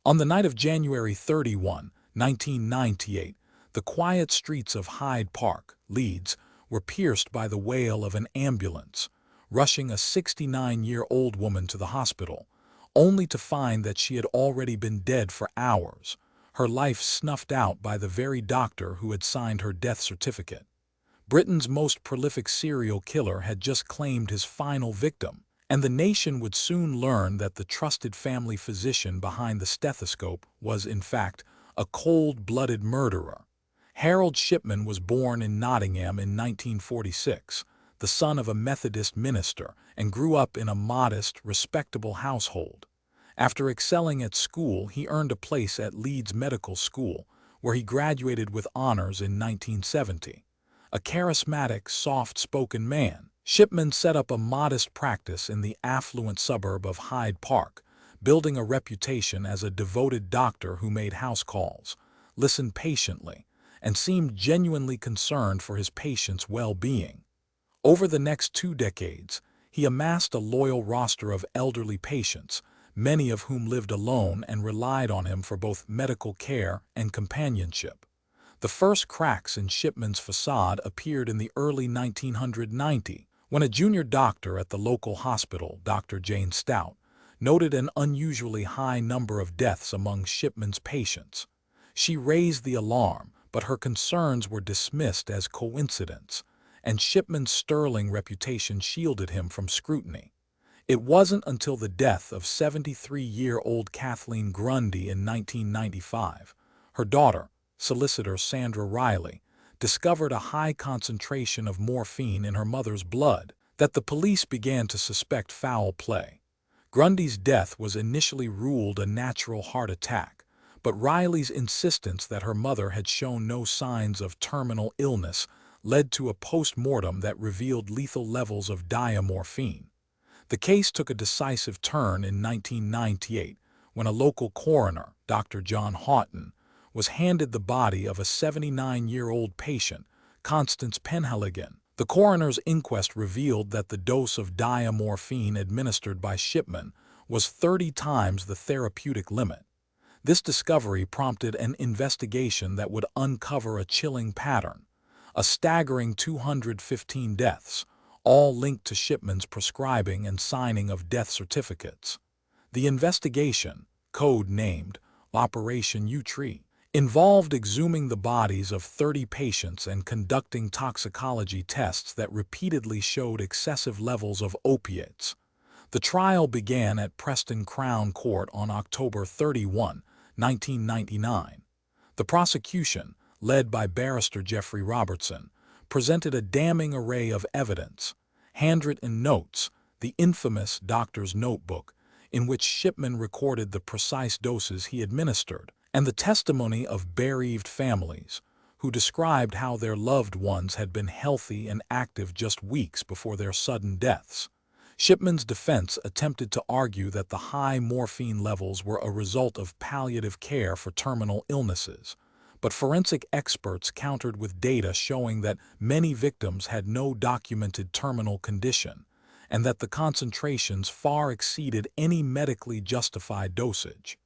On the night of January 31, 1998, the quiet streets of Hyde Park, Leeds, were pierced by the wail of an ambulance, rushing a 69-year-old woman to the hospital, only to find that she had already been dead for hours, her life snuffed out by the very doctor who had signed her death certificate. Britain's most prolific serial killer had just claimed his final victim, and the nation would soon learn that the trusted family physician behind the stethoscope was, in fact, a cold-blooded murderer. Harold Shipman was born in Nottingham in 1946, the son of a Methodist minister, and grew up in a modest, respectable household. After excelling at school, he earned a place at Leeds Medical School, where he graduated with honors in 1970. A charismatic, soft-spoken man, Shipman set up a modest practice in the affluent suburb of Hyde Park, building a reputation as a devoted doctor who made house calls, listened patiently, and seemed genuinely concerned for his patients' well-being. Over the next 2 decades, he amassed a loyal roster of elderly patients, many of whom lived alone and relied on him for both medical care and companionship. The first cracks in Shipman's facade appeared in the early 1990s, when a junior doctor at the local hospital, Dr. Jane Stout, noted an unusually high number of deaths among Shipman's patients. She raised the alarm, but her concerns were dismissed as coincidence, and Shipman's sterling reputation shielded him from scrutiny. It wasn't until the death of 73-year-old Kathleen Grundy in 1995, her daughter, solicitor Sandra Riley, discovered a high concentration of morphine in her mother's blood, that the police began to suspect foul play. Grundy's death was initially ruled a natural heart attack, but Riley's insistence that her mother had shown no signs of terminal illness led to a post-mortem that revealed lethal levels of diamorphine. The case took a decisive turn in 1998 when a local coroner, Dr. John Houghton, was handed the body of a 79-year-old patient, Constance Penhaligon. The coroner's inquest revealed that the dose of diamorphine administered by Shipman was 30 times the therapeutic limit. This discovery prompted an investigation that would uncover a chilling pattern: a staggering 215 deaths, all linked to Shipman's prescribing and signing of death certificates. The investigation, code-named Operation U-Tree, involved exhuming the bodies of 30 patients and conducting toxicology tests that repeatedly showed excessive levels of opiates. The trial began at Preston Crown Court on October 31, 1999. The prosecution, led by barrister Geoffrey Robertson, presented a damning array of evidence: handwritten notes, the infamous doctor's notebook, in which Shipman recorded the precise doses he administered, and the testimony of bereaved families, who described how their loved ones had been healthy and active just weeks before their sudden deaths. Shipman's defense attempted to argue that the high morphine levels were a result of palliative care for terminal illnesses, but forensic experts countered with data showing that many victims had no documented terminal condition, and that the concentrations far exceeded any medically justified dosage.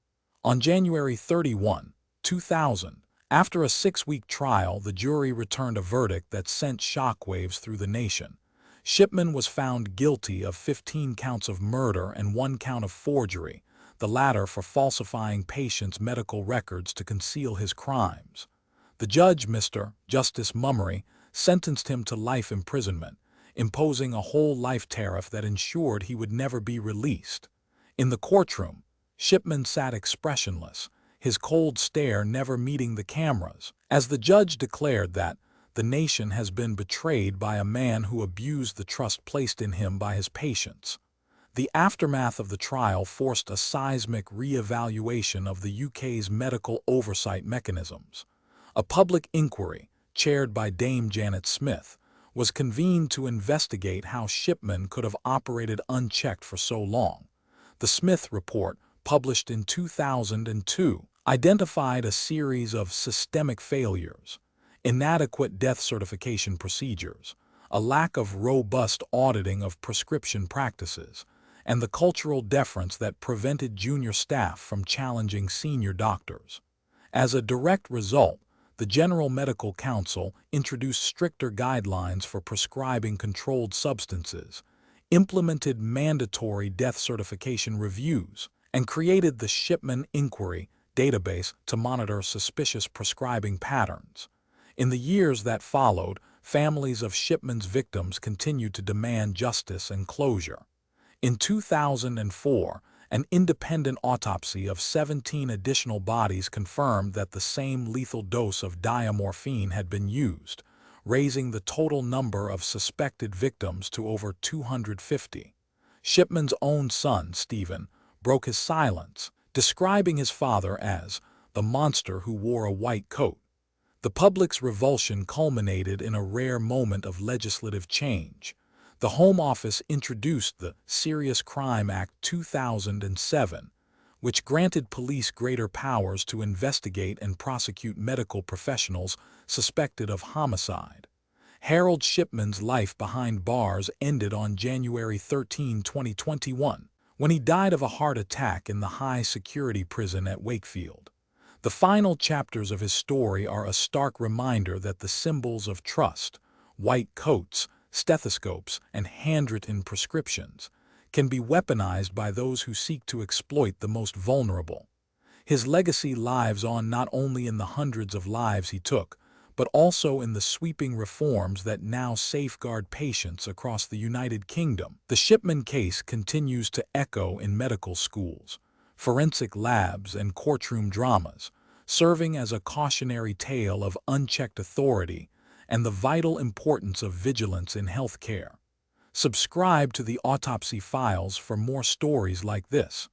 On January 31, 2000, after a 6-week trial, the jury returned a verdict that sent shockwaves through the nation. Shipman was found guilty of 15 counts of murder and 1 count of forgery, the latter for falsifying patients' medical records to conceal his crimes. The judge, Mr. Justice Mummery, sentenced him to life imprisonment, imposing a whole life tariff that ensured he would never be released. In the courtroom, Shipman sat expressionless, his cold stare never meeting the cameras, as the judge declared that the nation has been betrayed by a man who abused the trust placed in him by his patients. The aftermath of the trial forced a seismic re-evaluation of the UK's medical oversight mechanisms. A public inquiry, chaired by Dame Janet Smith, was convened to investigate how Shipman could have operated unchecked for so long. The Smith report, published in 2002, identified a series of systemic failures: inadequate death certification procedures, a lack of robust auditing of prescription practices, and the cultural deference that prevented junior staff from challenging senior doctors. As a direct result, the General Medical Council introduced stricter guidelines for prescribing controlled substances, implemented mandatory death certification reviews, and created the Shipman Inquiry database to monitor suspicious prescribing patterns. In the years that followed, families of Shipman's victims continued to demand justice and closure. In 2004, an independent autopsy of 17 additional bodies confirmed that the same lethal dose of diamorphine had been used, raising the total number of suspected victims to over 250. Shipman's own son, Stephen, broke his silence, describing his father as the monster who wore a white coat. The public's revulsion culminated in a rare moment of legislative change. The Home Office introduced the Serious Crime Act 2007, which granted police greater powers to investigate and prosecute medical professionals suspected of homicide. Harold Shipman's life behind bars ended on January 13, 2021, when he died of a heart attack in the high-security prison at Wakefield. The final chapters of his story are a stark reminder that the symbols of trust, white coats, stethoscopes, and handwritten prescriptions, can be weaponized by those who seek to exploit the most vulnerable. His legacy lives on not only in the hundreds of lives he took, but also in the sweeping reforms that now safeguard patients across the United Kingdom. The Shipman case continues to echo in medical schools, forensic labs, and courtroom dramas, serving as a cautionary tale of unchecked authority and the vital importance of vigilance in healthcare. Subscribe to the Autopsy Files for more stories like this.